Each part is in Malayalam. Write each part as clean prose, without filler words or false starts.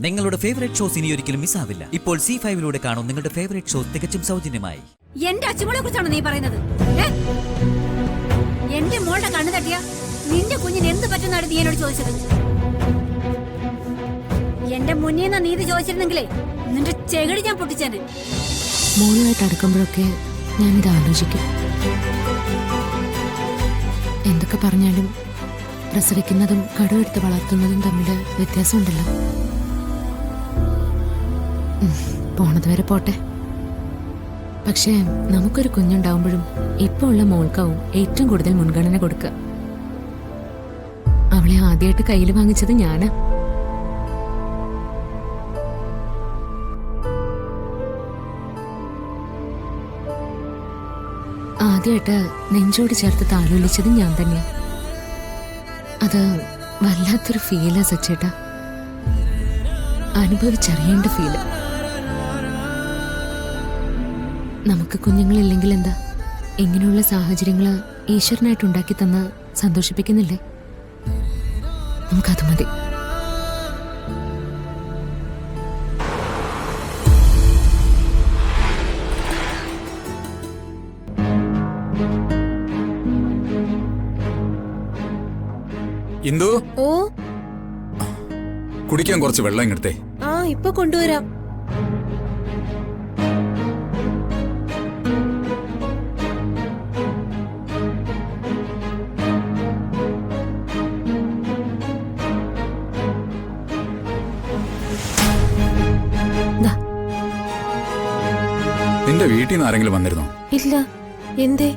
നിങ്ങളുടെ ഫേവറേറ്റ് ഷോസ് ഇനി ഒരിക്കലും മിസ്സാവില്ല. ഇപ്പോൾ C5 കാണും നിങ്ങളുടെ ഫേവറേറ്റ് ഷോസ് തികച്ചും സൗജന്യമായി. എന്റെ അച്ഛനെ കുറിച്ചാണ് നീ പറയുന്നത്? എന്റെ മോളുടെ കണ്ണു തട്ടിയ നിന്റെ കുഞ്ഞിന് എന്ത് പറ്റുന്നാണ് നീ എന്നോട് ചോദിച്ചത്? എന്റെ മുന്നിൽ നിന്ന് നീതി ചോദിച്ചിരുന്നെങ്കിലേ നിന്റെ ചെകടി ഞാൻ പൊട്ടിച്ചേനെ. മോളുമായിട്ട് അടുക്കുമ്പോഴൊക്കെ ഞാനിത് ആലോചിക്കും. എന്തൊക്കെ പറഞ്ഞാലും പ്രസവിക്കുന്നതും കടമെടുത്ത് വളർത്തുന്നതും തമ്മിൽ വ്യത്യാസമുണ്ടല്ലോ. പോണത് വരെ പോട്ടെ. പക്ഷേ നമുക്കൊരു കുഞ്ഞുണ്ടാവുമ്പോഴും ഇപ്പോൾ ഉള്ള മോൾക്കാവും ഏറ്റവും കൂടുതൽ മുൻഗണന കൊടുക്കുക. അവളെ ആദ്യമായിട്ട് കയ്യിൽ വാങ്ങിച്ചത് ഞാനാ. ആദ്യമായിട്ട് നെഞ്ചോട് ചേർത്ത് താലോലിച്ചത് ഞാൻ തന്നെയാ. അത് വല്ലാത്തൊരു ഫീലാ സച്ചേട്ടാ, അനുഭവിച്ചറിയേണ്ട ഫീല്. നമുക്ക് കുഞ്ഞുങ്ങളില്ലെങ്കിൽ എന്താ, ഇങ്ങനെയുള്ള സാഹചര്യങ്ങള് ഈശ്വരനായിട്ട് ഉണ്ടാക്കി തന്ന് സന്തോഷിപ്പിക്കുന്നില്ലേ? നമുക്കത് മതി. ഇന്ദു, ഓ കുടിക്കാൻ കുറച്ച് വെള്ളം ഇങ്ങടുത്തേ. ആ ഇപ്പൊ കൊണ്ടുവരാം. നിന്റെ വീട്ടിൽ നിന്ന് ആരെങ്കിലും വന്നിരുന്നോ? ഇല്ല. എന്തേ?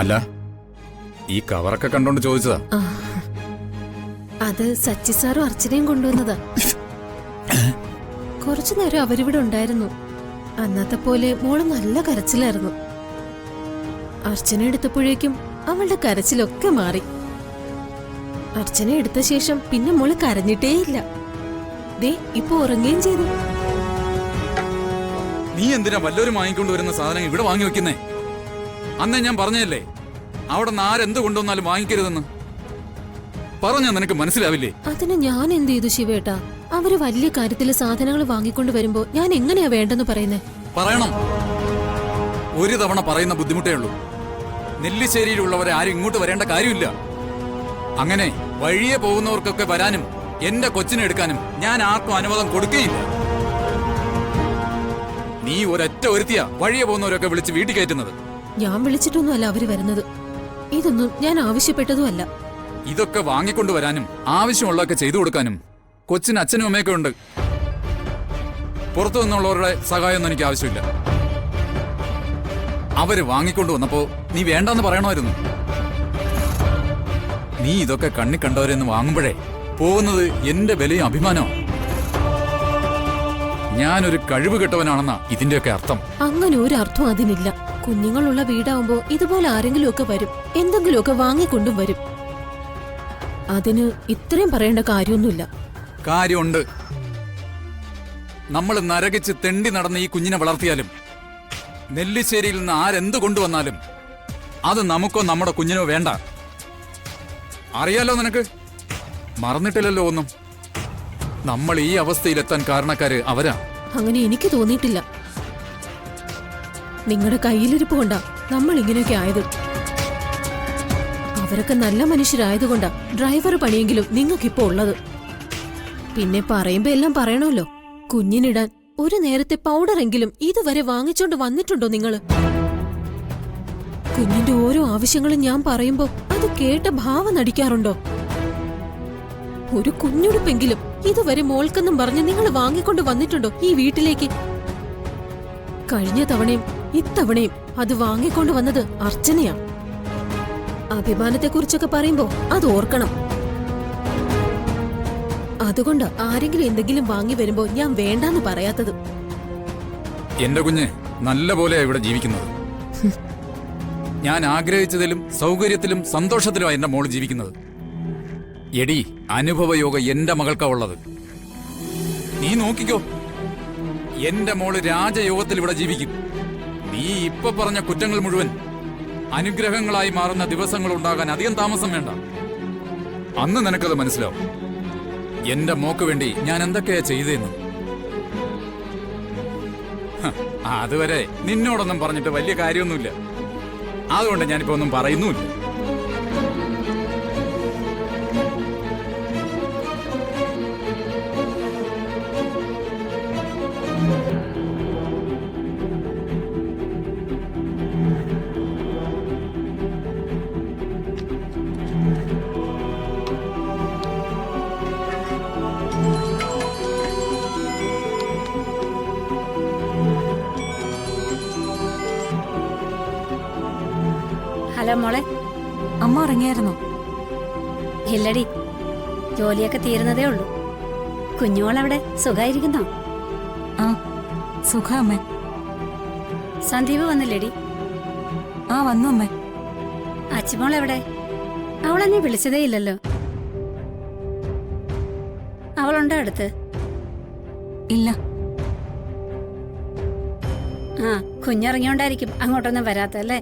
അല്ല, ഈ കവറൊക്കെ കണ്ടോണ്ട് ചോദിച്ചതാ. അത് സച്ചി സാറും അർച്ചനയും കൊണ്ടുവന്നതാ. കുറച്ചു നേരം അവരിവിടെ ഉണ്ടായിരുന്നു. അന്നത്തെ പോലെ മോള് നല്ല കരച്ചിലായിരുന്നു. അർച്ചന എടുത്തപ്പോഴേക്കും അവളുടെ കരച്ചിലൊക്കെ മാറി. അർച്ചന എടുത്ത ശേഷം പിന്നെ മോള് കരഞ്ഞിട്ടേയില്ല. ദേ ഇപ്പൊ ഉറങ്ങുകയും ചെയ്തു. നീ എന്തിനാ വല്ലവരും വാങ്ങിക്കൊണ്ട് വരുന്ന സാധനം ഇവിടെ വാങ്ങി വെക്കുന്നേ? അന്നേ ഞാൻ പറഞ്ഞല്ലേ, അവിടെ നിന്ന് ആരെന്ത് കൊണ്ടുവന്നാലും വാങ്ങിക്കരുതെന്ന്. പറഞ്ഞാ നിനക്ക് മനസ്സിലാവില്ലേ? അതിന് ഞാൻ എന്ത് ചെയ്തു ശിവേട്ടാ? അവര് വലിയ കാര്യത്തില് സാധനങ്ങൾ വാങ്ങിക്കൊണ്ട് വരുമ്പോ ഞാൻ എങ്ങനെയാ വേണ്ടെന്ന് പറയുന്നേ? പറയണം. ഒരു തവണ പറയുന്ന ബുദ്ധിമുട്ടേ ഉള്ളൂ. നെല്ലിശ്ശേരിയിലുള്ളവരെ ആരും ഇങ്ങോട്ട് വരേണ്ട കാര്യമില്ല. അങ്ങനെ വഴിയെ പോകുന്നവർക്കൊക്കെ വരാനും എന്റെ കൊച്ചിനെ എടുക്കാനും ഞാൻ ആർക്കും അനുവാദം കൊടുക്കുകയില്ല. നീ ഒരൊറ്റ ഒരുത്തിയാ വഴിയെ പോകുന്നവരൊക്കെ വിളിച്ച് വീട്ടിൽ കയറ്റുന്നത്. ഞാൻ വിളിച്ചിട്ടൊന്നുമല്ല അവര് വരുന്നത്. ഇതൊന്നും ഞാൻ ആവശ്യപ്പെട്ടതുമല്ല. ഇതൊക്കെ വാങ്ങിക്കൊണ്ടുവരാനും ആവശ്യമുള്ളതൊക്കെ ചെയ്തു കൊടുക്കാനും കൊച്ചിന് അച്ഛനും അമ്മയൊക്കെ ഉണ്ട്. പുറത്തു നിന്നുള്ളവരുടെ സഹായമൊന്നും എനിക്ക് ആവശ്യമില്ല. അവര് വാങ്ങിക്കൊണ്ടു വന്നപ്പോ നീ വേണ്ടെന്ന് പറയണമായിരുന്നു. നീ ഇതൊക്കെ കണ്ണി കണ്ടവരെന്ന് വാങ്ങുമ്പോഴേ പോകുന്നത് എന്റെ വിലയും അഭിമാനവും. ഞാനൊരു കഴിവ് കെട്ടവനാണെന്നാ ഇതിന്റെയൊക്കെ അർത്ഥം. അങ്ങനെ ഒരു അർത്ഥം അതിനില്ല. കുഞ്ഞുങ്ങളുള്ള വീടാവുമ്പോ ഇതുപോലെ ആരെങ്കിലുമൊക്കെ വരും, എന്തെങ്കിലുമൊക്കെ വാങ്ങിക്കൊണ്ടും വരും. അതിന് ഇത്രയും പറയേണ്ട കാര്യമൊന്നുമില്ല. കാര്യമുണ്ട്. നമ്മൾ നരകിച്ച് തെണ്ടി നടന്ന് ഈ കുഞ്ഞിനെ വളർത്തിയാലും നെല്ലിശ്ശേരിയിൽ നിന്ന് ആരെന്ത് കൊണ്ടുവന്നാലും അത് നമുക്കോ നമ്മുടെ കുഞ്ഞിനോ വേണ്ട. അറിയാലോ നിനക്ക്? മറന്നിട്ടില്ലല്ലോ ഒന്നും. നമ്മൾ ഈ അവസ്ഥയിലെത്താൻ കാരണക്കാര് അവരാ. അങ്ങനെ എനിക്ക് തോന്നിയിട്ടില്ല. നിങ്ങളുടെ കയ്യിലിരിപ്പ് കൊണ്ടാ നമ്മൾ ഇങ്ങനെയൊക്കെ ആയത്. അവരൊക്കെ നല്ല മനുഷ്യരായതുകൊണ്ടാ ഡ്രൈവർ പണിയെങ്കിലും നിങ്ങൾക്കിപ്പോ ഉള്ളത്. പിന്നെ പറയുമ്പോ എല്ലാം പറയണമല്ലോ. കുഞ്ഞിനിടാൻ ഒരു നേരത്തെ പൗഡറെങ്കിലും ഇതുവരെ വാങ്ങിച്ചോണ്ട് വന്നിട്ടുണ്ടോ നിങ്ങള്? കുഞ്ഞിന്റെ ഓരോ ആവശ്യങ്ങളും ഞാൻ പറയുമ്പോ അത് കേട്ട ഭാവം നടിക്കാറുണ്ടോ? ഒരു കുഞ്ഞുടുപ്പെങ്കിലും ഇതുവരെ മോൾക്കെന്നും പറഞ്ഞ് നിങ്ങൾ വാങ്ങിക്കൊണ്ട് വന്നിട്ടുണ്ടോ ഈ വീട്ടിലേക്ക്? കഴിഞ്ഞ തവണയും ഇത്തവണയും അത് വാങ്ങിക്കൊണ്ട് വന്നത് അർച്ചനയാ. അഭിമാനത്തെക്കുറിച്ചൊക്കെ പറയുമ്പോ അത് ഓർക്കണം. അതുകൊണ്ട് ആരെങ്കിലും എന്തെങ്കിലും വാങ്ങി വരുമ്പോ ഞാൻ വേണ്ടാന്ന് പറയാത്തത്. എന്റെ കുഞ്ഞ് നല്ല പോലെയാ ഇവിടെ ജീവിക്കുന്നത്. ഞാൻ ആഗ്രഹിച്ചതിലും സൗകര്യത്തിലും സന്തോഷത്തിലുമാണ് എന്റെ മോള് ജീവിക്കുന്നത്. എടി, അനുഭവയോഗം എന്റെ മകൾക്കാ ഉള്ളത്. നീ നോക്കിക്കോ, എന്റെ മോള് രാജയോഗത്തിൽ ഇവിടെ ജീവിക്കും. നീ ഇപ്പൊ പറഞ്ഞ കുറ്റങ്ങൾ മുഴുവൻ അനുഗ്രഹങ്ങളായി മാറുന്ന ദിവസങ്ങൾ ഉണ്ടാകാൻ അധികം താമസം വേണ്ട. അന്ന് നിനക്കത് മനസ്സിലാവും. എന്റെ മോക്ക് വേണ്ടി ഞാൻ എന്തൊക്കെയാ ചെയ്തേന്ന്. അതുവരെ നിന്നോടൊന്നും പറഞ്ഞിട്ട് വലിയ കാര്യമൊന്നുമില്ല. അതുകൊണ്ട് ഞാനിപ്പോ ഒന്നും പറയുന്നുമില്ല. ഹലോ മോളെ. അമ്മ ഉറങ്ങിയായിരുന്നോ? ഇല്ലടി, ജോലിയൊക്കെ തീരുന്നതേ ഉള്ളൂ. കുഞ്ഞുമോളവിടെ സുഖായിരിക്കുന്നോ? ആ സുഖം അമ്മേ. സന്ദീപ് വന്നില്ലേടി? ആ വന്നു അമ്മേ. അച്ചിമോളെവിടെ? അവളെന്നെ വിളിച്ചതേ ഇല്ലല്ലോ. അവളുണ്ടോ അടുത്ത്? ഇല്ല. ആ, കുഞ്ഞിറങ്ങിയോണ്ടായിരിക്കും അങ്ങോട്ടൊന്നും വരാത്തല്ലേ.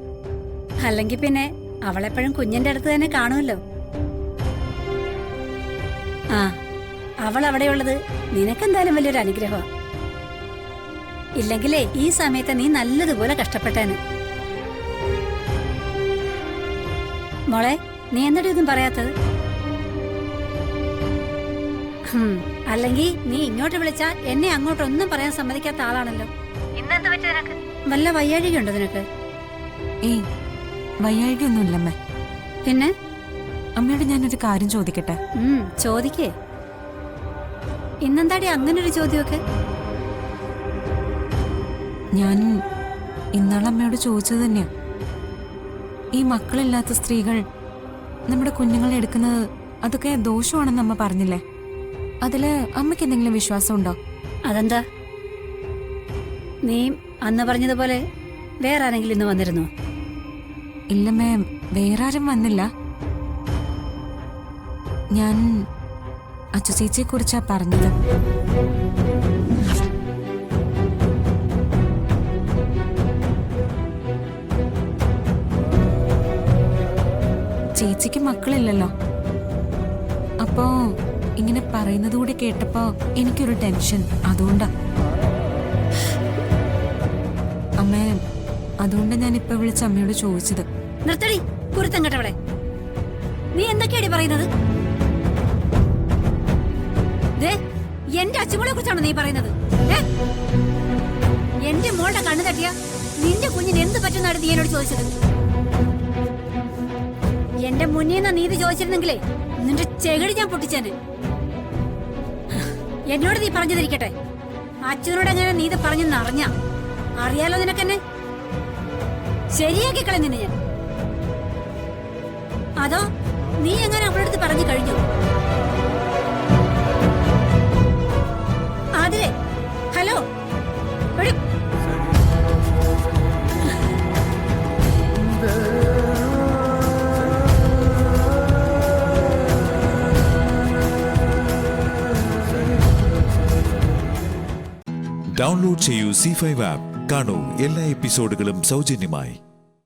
അല്ലെങ്കിൽ പിന്നെ അവളെപ്പോഴും കുഞ്ഞിന്റെ അടുത്ത് തന്നെ കാണുമല്ലോ. ആ, അവൾ അവിടെയുള്ളത് നിനക്കെന്തായാലും വലിയൊരു അനുഗ്രഹമാണ്. ഇല്ലെങ്കിലേ ഈ സമയത്ത് നീ നല്ലതുപോലെ കഷ്ടപ്പെട്ടേന്. മോളെ, നീ എന്നിട്ട് ഇതും പറയാത്തത്? അല്ലെങ്കിൽ നീ ഇങ്ങോട്ട് വിളിച്ചാ എന്നെ അങ്ങോട്ടൊന്നും പറയാൻ സമ്മതിക്കാത്ത ആളാണല്ലോ. ഇന്നെന്ത് പറ്റിയ നിനക്ക്? വല്ല വയ്യാഴികയുണ്ടോ നിനക്ക്? ഏയ് വയ്യാഴികയൊന്നുമില്ലമ്മേ. പിന്നെ അമ്മയോട് ഞാനൊരു കാര്യം ചോദിക്കട്ടെ? ചോദിക്കേ. ഇന്നെന്താടി അങ്ങനൊരു ചോദ്യമൊക്കെ? ഞാൻ ഇന്നാളമ്മയോട് ചോദിച്ചത് തന്നെയാ. ഈ മക്കളില്ലാത്ത സ്ത്രീകൾ നമ്മുടെ കുഞ്ഞുങ്ങളെ എടുക്കുന്നത് അതൊക്കെ ദോഷമാണെന്ന് അമ്മ പറഞ്ഞില്ലേ? അതില് അമ്മയ്ക്ക് എന്തെങ്കിലും വിശ്വാസം ഉണ്ടോ? അതെന്താ? നീ അന്ന് പറഞ്ഞതുപോലെ വേറെ ആരെങ്കിലും ഇന്ന് വന്നിരുന്നോ? ഇല്ല മാം, വേറെ ആരും വന്നില്ല. ഞാൻ അച്ചു ചേച്ചിയെ കുറിച്ചാ പറഞ്ഞത്. ചേച്ചിക്ക് മക്കളില്ലല്ലോ. അപ്പോ ഇങ്ങനെ പറയുന്നത് കൂടി കേട്ടപ്പോ എനിക്കൊരു ടെൻഷൻ. അതുകൊണ്ടാ അമ്മേ, അതുകൊണ്ട് ഞാൻ ഇപ്പൊ വിളിച്ച അമ്മയോട് ചോദിച്ചത്. നിർത്തടി കുരുത്തം കേട്ടവളെ. നീ എന്തൊക്കെയാടി പറയുന്നത്? എന്റെ അച്ചുമോളെ കുറിച്ചാണോ നീ പറയുന്നത്? എന്റെ മോളുടെ കണ്ണു തട്ടിയ നിന്റെ കുഞ്ഞിന് എന്ത് പറ്റുന്നാണ് നീ എന്നോട് ചോദിച്ചത്? എന്റെ മുന്നേന്ന് നീതി ചോദിച്ചിരുന്നെങ്കിലേ നിന്റെ ചെകിടി ഞാൻ പൊട്ടിച്ചേനെ. എന്നോട് നീ പറഞ്ഞു തരിക്കട്ടെ, അച്ഛനോട് എങ്ങനെ നീതി പറഞ്ഞെന്ന് അറിയാലോ നിനക്കെന്നെ. ശരിയാക്കി കളഞ്ഞു ഞാൻ. അതോ നീ എങ്ങനെ അവളുടെ അടുത്ത് പറഞ്ഞു കഴിഞ്ഞു? ആതിരെ, ഹലോ. ഡൗൺലോഡ് ചെയ്യൂ C5 ആപ്പ്. കാണൂ എല്ലാ എപ്പിസോഡുകളും സൗജന്യമായി.